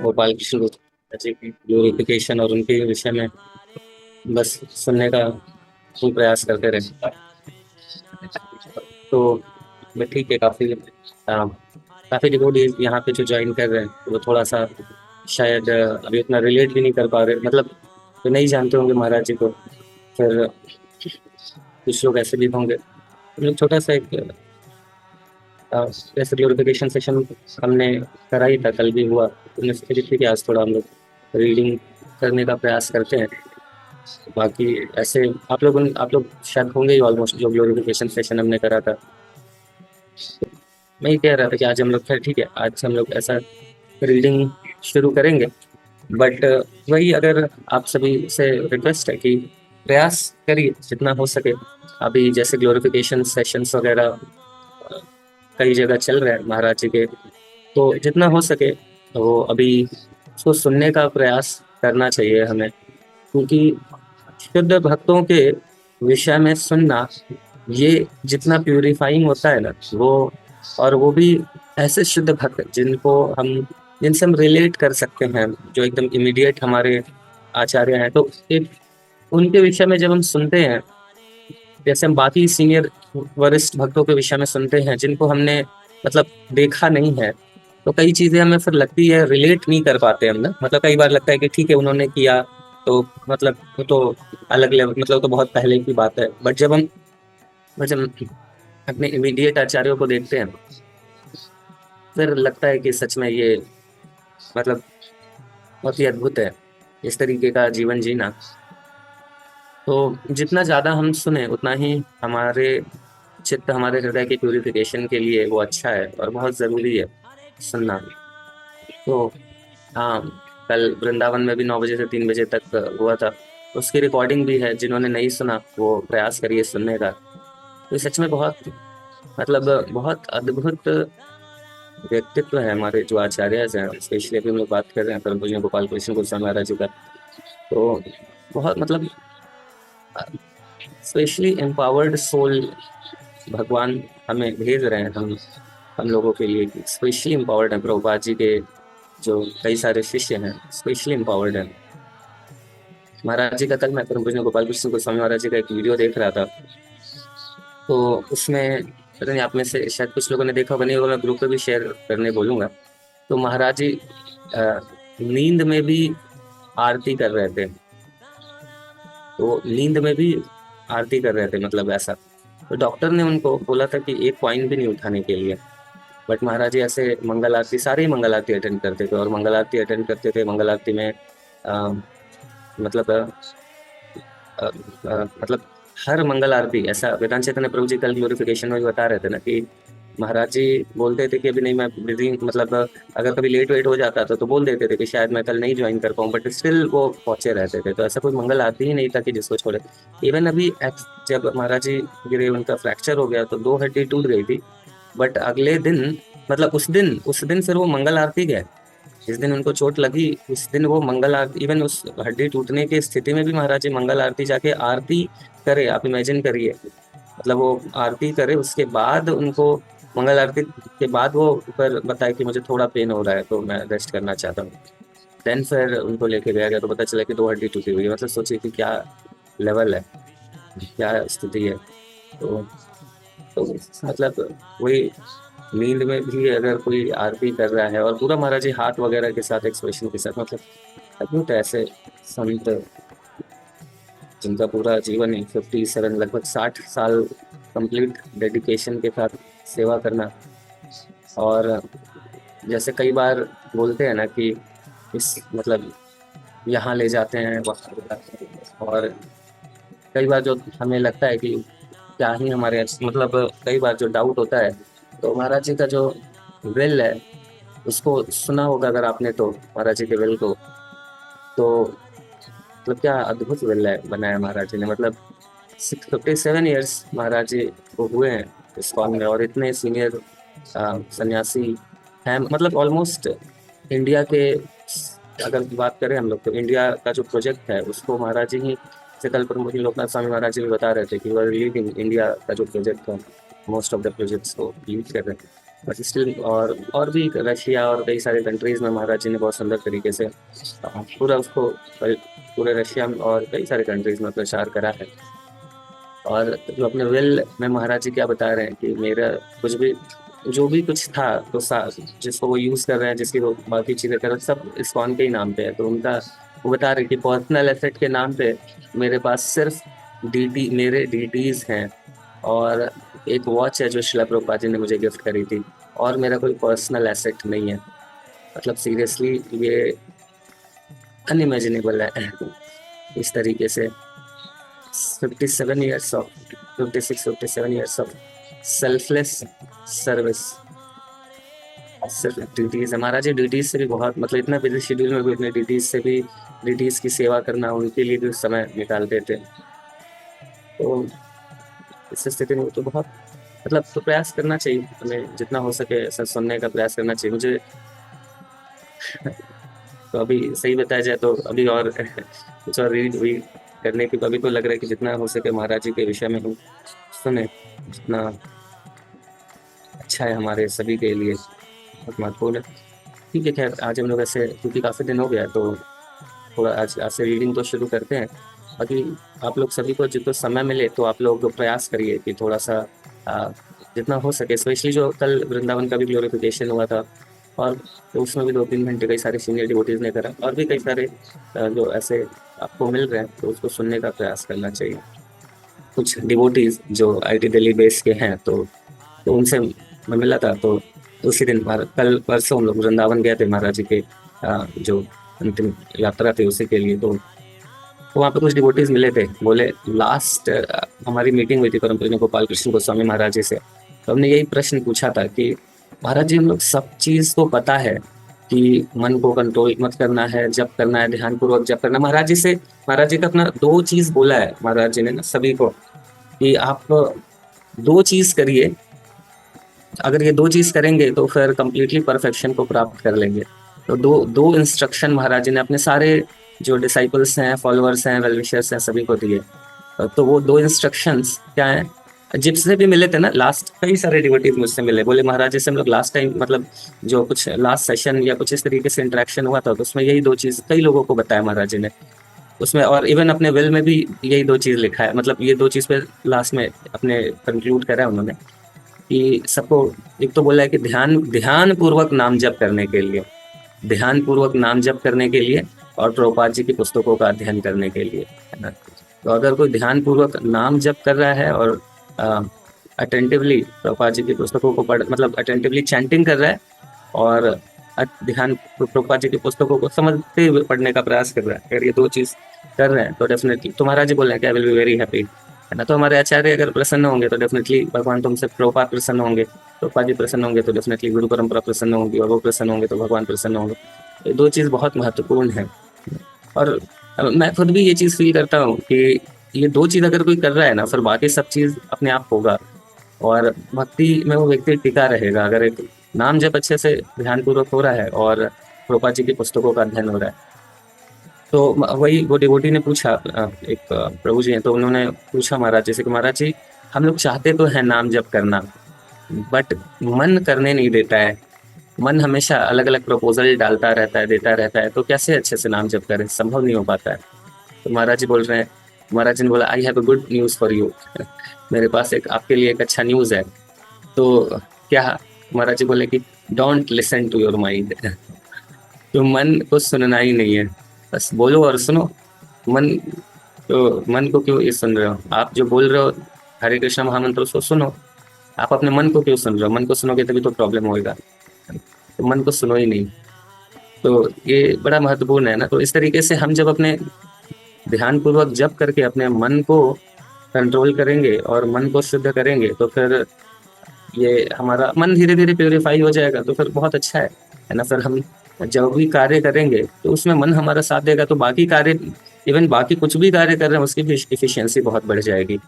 गोपाल कृष्ण गोखले जी की ग्लोरिफिकेशन और उनके विषय में बस सुनने का ही प्रयास करते रहे। तो मैं ठीक है, काफी डिवोटीज यहाँ पे जो ज्वाइन कर रहे हैं वो थोड़ा सा शायद अभी उतना रिलेट भी नहीं कर पा रहे, मतलब तो नहीं जानते होंगे महाराज जी को। फिर कुछ लोग ऐसे भी होंगे। हम लोग छोटा सा एक जैसे ग्लोरिफिकेशन सेशन हमने करा ही था, कल भी हुआ। तुमने सोची थी कि आज थोड़ा हम लोग रीडिंग करने का प्रयास करते हैं। बाकी ऐसे आप लोग शायद होंगे ही ऑलमोस्ट, जो ग्लोरिफिकेशन सेशन हमने करा था। मैं ये कह रहा था कि आज हम लोग, खैर ठीक है, आज हम लोग ऐसा रीडिंग शुरू करेंगे। बट वही, अगर आप सभी से रिक्वेस्ट है कि प्रयास करिए जितना हो सके। अभी जैसे ग्लोरिफिकेशन सेशंस वगैरह कई जगह चल रहे हैं महाराज जी के, तो जितना हो सके वो अभी उसको सुनने का प्रयास करना चाहिए हमें। क्योंकि शुद्ध भक्तों के विषय में सुनना, ये जितना प्यूरिफाइंग होता है ना वो, और वो भी ऐसे शुद्ध भक्त जिनसे हम रिलेट कर सकते हैं, जो एकदम इमीडिएट हमारे आचार्य हैं। तो एक उनके विषय में जब हम सुनते हैं, जैसे हम बाकी सीनियर वरिष्ठ भक्तों के विषय में सुनते हैं जिनको हमने मतलब देखा नहीं है, तो कई चीजें हमें फिर लगती है, रिलेट नहीं कर पाते हम ना। मतलब कई बार लगता है कि ठीक है उन्होंने किया, तो मतलब वो तो अलग लेवल, मतलब वो तो बहुत पहले की बात है। बट जब अपने इमीडिएट आचार्यों को देखते हैं, फिर लगता है कि सच में ये मतलब बहुत ही अद्भुत है इस तरीके का जीवन जीना। तो जितना ज्यादा हम सुने उतना ही हमारे चित्त, हमारे हृदय की प्यूरिफिकेशन के लिए वो अच्छा है और बहुत जरूरी है सुनना। तो हाँ, कल वृंदावन में भी 9 बजे से 3 बजे तक हुआ था। उसकी रिकॉर्डिंग भी है, जिन्होंने नहीं सुना वो प्रयास करिए सुनने का। तो सच में बहुत, मतलब बहुत अद्भुत व्यक्तित्व है हमारे जो आचार्य हैं। स्पेशली अभी हम लोग बात कर रहे हैं परम पूज्य गोपाल कृष्ण गोस्वामी महाराज जी का। तो बहुत मतलब स्पेशली एम्पावर्ड सोल भगवान हमें भेज रहे हैं, हम लोगों के लिए स्पेशली एम्पावर्ड है। प्रभुपाद जी के जो कई सारे शिष्य हैं स्पेशली एम्पावर्ड हैं। महाराज जी का कल मैं परम पूज्य गोपाल कृष्ण गोस्वामी महाराज जी का एक वीडियो देख रहा था। तो उसमें पता नहीं आप में से शायद कुछ लोगों ने देखा होगा, नहीं होगा, मैं ग्रुप पे भी शेयर करने बोलूंगा। तो महाराज जी अ, नींद में भी आरती कर रहे थे। तो नींद में भी आरती कर रहे थे, मतलब ऐसा। तो डॉक्टर ने उनको बोला था कि एक कॉइन भी नहीं उठाने के लिए। बट महाराज जी ऐसे मंगल आरती, सारी मंगल आरती अटेंड करते थे, और मंगल आरती अटेंड करते थे। मंगल आरती में अ, मतलब मतलब हर मंगल आरती ऐसा, वेदांत चैतन्य प्रभु जी कल ग्लोरिफिकेशन में भी बता रहे थे ना कि महाराज जी बोलते थे कि अभी नहीं, मैं बिजी, मतलब अगर कभी लेट वेट हो जाता था तो बोल देते थे कि शायद मैं कल नहीं ज्वाइन कर पाऊँ, बट स्टिल वो पहुंचे रहते थे। तो ऐसा कोई मंगल आरती ही नहीं था कि जिसको छोड़े। इवन अभी जब महाराज जी गिरे, उनका फ्रैक्चर हो गया तो 2 हड्डी टूट गई थी। बट अगले दिन, मतलब उस दिन फिर वो मंगल आरती गए। जिस दिन उनको चोट लगी उस दिन वो मंगल आरती, इवन उस हड्डी टूटने की स्थिति में भी महाराज जी मंगल आरती जाके आरती करे। आप इमेजिन करिए, मतलब वो आरती करे, उसके बाद उनको मंगल आरती के बाद वो ऊपर बताए कि मुझे थोड़ा पेन हो रहा है तो मैं रेस्ट करना चाहता हूँ। देन फिर उनको लेके गया गया तो पता चला कि 2 हड्डी टूटी हुई है। मतलब सोचिए कि क्या लेवल है, क्या स्थिति है। तो, तो मतलब वही, नींद में भी अगर कोई आरती कर रहा है और पूरा महाराज जी हाथ वगैरह के साथ, एक्सप्रेशन के साथ, मतलब अद्भुत है ऐसे संत जिनका पूरा जीवन ही 57, लगभग 60 साल कंप्लीट डेडिकेशन के साथ सेवा करना। और जैसे कई बार बोलते हैं ना कि इस मतलब यहाँ ले जाते हैं वहाँ ले जाते हैं, और कई बार जो हमें लगता है कि क्या ही हमारे, मतलब कई बार जो डाउट होता है, तो महाराज जी का जो विल है उसको सुना होगा अगर आपने, तो महाराज जी के विल को, तो मतलब क्या अद्भुत विल है बनाया महाराज जी ने। मतलब 57 ईयर्स महाराज जी को हुए हैं इस्कॉन में, और इतने सीनियर सन्यासी हैं। मतलब ऑलमोस्ट इंडिया के, अगर बात करें हम लोग, तो इंडिया का जो प्रोजेक्ट है उसको महाराज जी ही से, कल प्रमुख लोकनाथ स्वामी महाराज जी भी बता रहे थे कि वो लीडिंग इंडिया का जो प्रोजेक्ट है, मोस्ट ऑफ द प्रोजेक्ट्स को लीड कर रहे हैं। बट स्टिल और भी रशिया और कई सारे कंट्रीज में महाराज जी ने बहुत सुंदर तरीके से पूरा उसको पूरे रशिया में और कई सारे कंट्रीज में प्रचार करा है। और जो अपने विल में महाराज जी क्या बता रहे हैं कि मेरा कुछ भी जो भी कुछ था तो जिसको वो यूज कर रहे हैं, जिसकी वो बाकी चीजें कर रहे हैं, सब इस्कॉन के ही नाम पे है। तो उनका वो बता रहे कि पर्सनल एसेट के नाम पे मेरे पास सिर्फ मेरे डीटीज हैं और एक वॉच है जो शिला प्रभुपाद जी ने मुझे गिफ्ट करी थी, और मेरा कोई पर्सनल एसेट नहीं है। मतलब सीरियसली ये अनइमेजिनेबल है इस तरीके से 57 years of 56 57 years of selfless service. सिर्फ ड्यूटीज है महाराज जी, ड्यूटीज से भी बहुत मतलब इतना बिजी शेड्यूल में भी अपने ड्यूटीज से भी ड्यूटीज की सेवा करना, उनके लिए भी समय निकालते थे। तो इस स्थिति में तो बहुत मतलब तो प्रयास करना चाहिए हमें, जितना हो सके ऐसा सुनने का प्रयास करना चाहिए मुझे। तो अभी सही बताया जाए तो अभी और कुछ और रीड हुई करने की, तो अभी तो लग रहा है कि जितना हो सके महाराज जी के विषय में हम सुने, जितना अच्छा है हमारे सभी के लिए बहुत महत्वपूर्ण है। ठीक है, खैर आज हम लोग ऐसे क्योंकि काफ़ी दिन हो गया तो थोड़ा आज से रीडिंग तो शुरू करते हैं। बाकी आप लोग सभी को जितना समय मिले तो आप लोग प्रयास करिए कि थोड़ा सा जितना हो सके, स्पेशली जो कल वृंदावन का भी ग्लोरिफिकेशन हुआ था और तो उसमें भी 2-3 घंटे कई सारे सीनियर डिवोटीज ने करा, और भी कई सारे जो ऐसे आपको मिल रहे हैं तो उसको सुनने का प्रयास करना चाहिए। कुछ डिवोटीज जो आईटी दिल्ली बेस के हैं तो उनसे मैं मिला था, तो उसी दिन कल परसों हम लोग वृंदावन गए थे महाराज जी के जो अंतिम यात्रा थी उसी के लिए। तो वहाँ पे कुछ डिवोटीज मिले थे, बोले लास्ट हमारी मीटिंग हुई थी परम पूज्य गोपाल कृष्ण गोस्वामी महाराज जी से, तो हमने यही प्रश्न पूछा था कि महाराज जी हम लोग सब चीज को पता है कि मन को कंट्रोल मत करना है, जब करना है ध्यान पूर्वक जब करना। महाराज जी का अपना 2 चीज बोला है महाराज जी ने ना सभी को कि आप 2 चीज करिए, अगर ये 2 चीज करेंगे तो फिर कंप्लीटली परफेक्शन को प्राप्त कर लेंगे। तो दो इंस्ट्रक्शन महाराज जी ने अपने सारे जो डिसाइपल्स हैं, फॉलोअर्स हैं, वेलविशर्स हैं सभी को दिए। तो वो 2 इंस्ट्रक्शंस क्या है, जिससे भी मिले थे ना लास्ट, कई सारे डिवोटीज मुझसे मिले, बोले महाराज जी से हम लोग लास्ट टाइम मतलब जो कुछ लास्ट सेशन या कुछ इस तरीके से इंटरेक्शन हुआ था तो उसमें यही 2 चीज कई लोगों को बताया महाराज जी ने उसमें, और इवन अपने विल में भी यही 2 चीज लिखा है। मतलब ये 2 चीज पे लास्ट में अपने कंक्लूड करा है उन्होंने कि सबको एक तो बोला है कि ध्यान पूर्वक नाम जप करने के लिए, ध्यान पूर्वक नाम जप करने के लिए और प्रभुपाद जी की पुस्तकों का अध्ययन करने के लिए, है ना। तो अगर कोई ध्यान पूर्वक नाम जप कर रहा है और अटेंटिवली प्रभुपाद जी की पुस्तकों को पढ़ मतलब अटेंटिवली चैंटिंग कर रहा है और ध्यान प्रभुपाद जी की पुस्तकों को समझते हुए पढ़ने का प्रयास कर रहा है, अगर ये 2 चीज कर रहे हैं तो डेफिनेटली तो महाराज जी बोल रहे हैं कि I will be very happy, है ना। तो हमारे आचार्य अगर प्रसन्न होंगे तो डेफिनेटली भगवान तुमसे, प्रभुपाद प्रसन्न होंगे, प्रभुपाद जी प्रसन्न होंगे तो डेफिनेटली गुरु परंपरा प्रसन्न होगी, और वो प्रसन्न होंगे तो भगवान प्रसन्न होंगे। ये 2 चीज बहुत महत्वपूर्ण है। और मैं खुद भी ये चीज फील करता हूँ कि ये 2 चीज अगर कोई कर रहा है ना फिर बाकी सब चीज अपने आप होगा और भक्ति में वो व्यक्ति टिका रहेगा। अगर एक नाम जब अच्छे से ध्यानपूर्वक हो रहा है और प्रभुपाद जी की पुस्तकों का अध्ययन हो रहा है। तो वही वो डिवोटी ने पूछा, एक प्रभु जी हैं तो उन्होंने पूछा महाराज जी से कि महाराज जी हम लोग चाहते तो है नाम जप करना, बट मन करने नहीं देता है, मन हमेशा अलग अलग प्रपोजल डालता रहता है, देता रहता है, तो कैसे अच्छे से नाम जप करें, संभव नहीं हो पाता है। तो महाराज जी बोल रहे हैं, महाराज जी ने बोला I have a good news for you, मेरे पास एक आपके लिए एक अच्छा न्यूज़ है। तो क्या, महाराज जी बोले कि don't listen to your mind, तो मन को सुनना ही नहीं है, बस बोलो और सुनो। मन मन को क्यों ये सुन रहे हो, आप जो बोल रहे हो हरे कृष्णा महामंत्र उसको सुनो, आप अपने मन को क्यों सुन रहे हो, मन को सुनोगे तभी तो प्रॉब्लम होएगा, तो मन को सुनो ही नहीं। तो ये बड़ा महत्वपूर्ण है ना। तो इस तरीके से हम जब अपने ध्यान पूर्वक जप करके अपने मन को कंट्रोल करेंगे और मन को शुद्ध करेंगे तो फिर ये हमारा मन धीरे धीरे प्योरीफाई हो जाएगा, तो फिर बहुत अच्छा है ना। फिर हम जब भी कार्य करेंगे तो उसमें मन हमारा साथ देगा, तो बाकी कार्य, इवन बाकी कुछ भी कार्य कर रहे हैं उसकी भी इफिशियंसी बहुत बढ़ जाएगी।